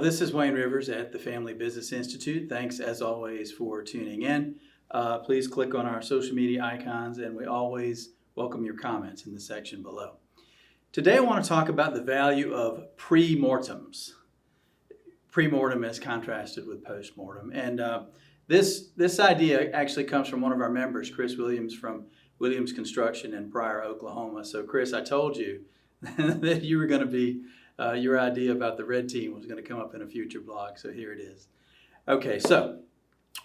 this is Wayne Rivers at the Family Business Institute. Thanks, as always, for tuning in. Please click on our social media icons, and we always welcome your comments in the section below. Today, I want to talk about the value of pre-mortems. Pre-mortem as contrasted with post-mortem. And this idea actually comes from one of our members, Chris Williams from Williams Construction in Pryor, Oklahoma. So, Chris, I told you that you were going to be, your idea about the red team was going to come up in a future blog. So here it is. Okay, so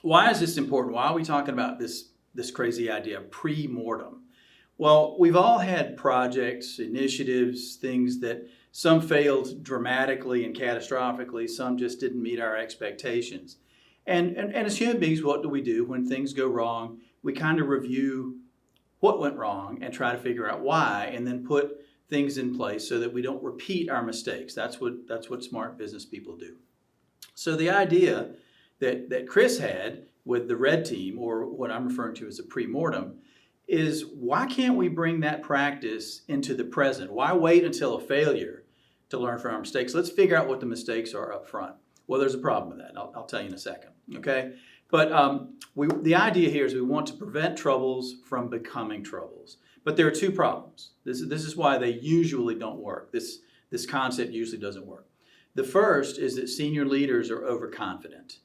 why is this important? Why are we talking about this crazy idea of pre-mortem? Well, we've all had projects, initiatives, things that some failed dramatically and catastrophically, some just didn't meet our expectations. And as human beings, what do we do when things go wrong? We kind of review what went wrong and try to figure out why, and then put things in place so that we don't repeat our mistakes. That's what smart business people do. So the idea that Chris had with the red team, or what I'm referring to as a pre-mortem, is why can't we bring that practice into the present? Why wait until a failure to learn from our mistakes? Let's figure out what the mistakes are up front. Well, there's a problem with that. I'll tell you in a second, okay? But the idea here is we want to prevent troubles from becoming troubles. But there are two problems. This is why they usually don't work. This concept usually doesn't work. The first is that senior leaders are overconfident.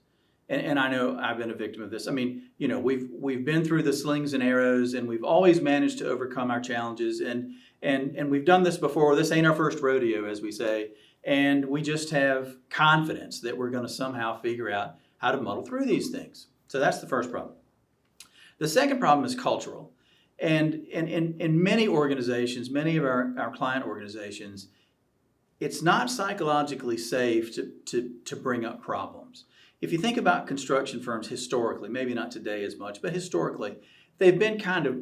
And I know I've been a victim of this. I mean, you know, we've been through the slings and arrows, and we've always managed to overcome our challenges. And we've done this before. This ain't our first rodeo, as we say. And we just have confidence that we're going to somehow figure out how to muddle through these things. So that's the first problem. The second problem is cultural. And in many organizations, many of our client organizations, it's not psychologically safe to bring up problems. If you think about construction firms historically, maybe not today as much, but historically, they've been kind of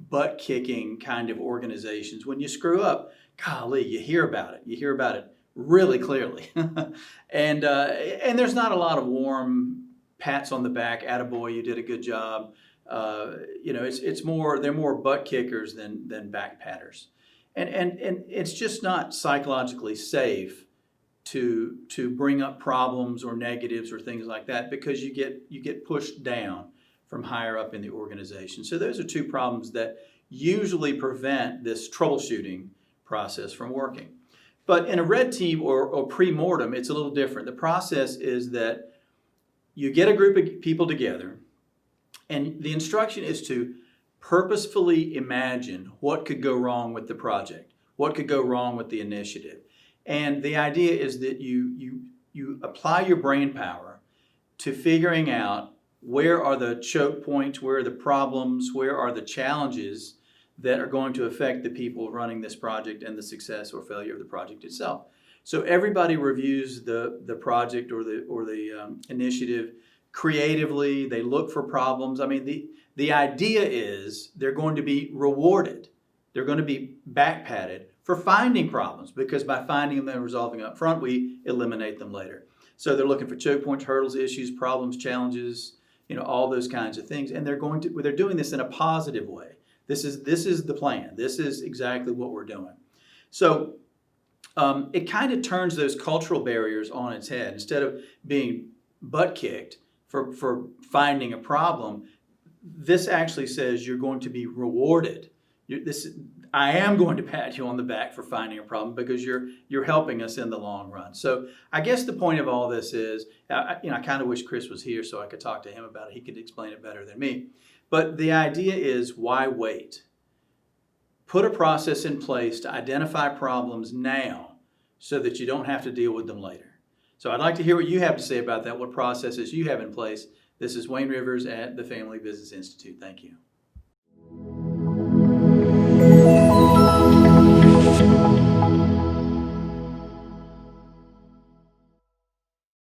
butt-kicking kind of organizations. When you screw up, golly, you hear about it. You hear about it really clearly. And there's not a lot of warm pats on the back, attaboy, you did a good job. You know, they're more butt kickers than back patters. And it's just not psychologically safe to bring up problems or negatives or things like that, because you get pushed down from higher up in the organization. So those are two problems that usually prevent this troubleshooting process from working. But in a red team or pre-mortem, it's a little different. The process is that you get a group of people together, and the instruction is to purposefully imagine what could go wrong with the project, what could go wrong with the initiative. And the idea is that you apply your brain power to figuring out where are the choke points, where are the problems, where are the challenges that are going to affect the people running this project and the success or failure of the project itself. So everybody reviews the project or the initiative creatively. They look for problems. I mean, the idea is they're going to be rewarded. They're going to be back patted for finding problems, because by finding them and resolving up front, we eliminate them later. So they're looking for choke points, hurdles, issues, problems, challenges, you know, all those kinds of things. And they're doing this in a positive way. This is the plan. This is exactly what we're doing. So it kind of turns those cultural barriers on its head. Instead of being butt kicked for finding a problem, this actually says you're going to be rewarded. I am going to pat you on the back for finding a problem, because you're helping us in the long run. So I guess the point of all this is, I kind of wish Chris was here so I could talk to him about it. He could explain it better than me. But the idea is, why wait? Put a process in place to identify problems now so that you don't have to deal with them later. So I'd like to hear what you have to say about that, what processes you have in place. This is Wayne Rivers at the Family Business Institute. Thank you.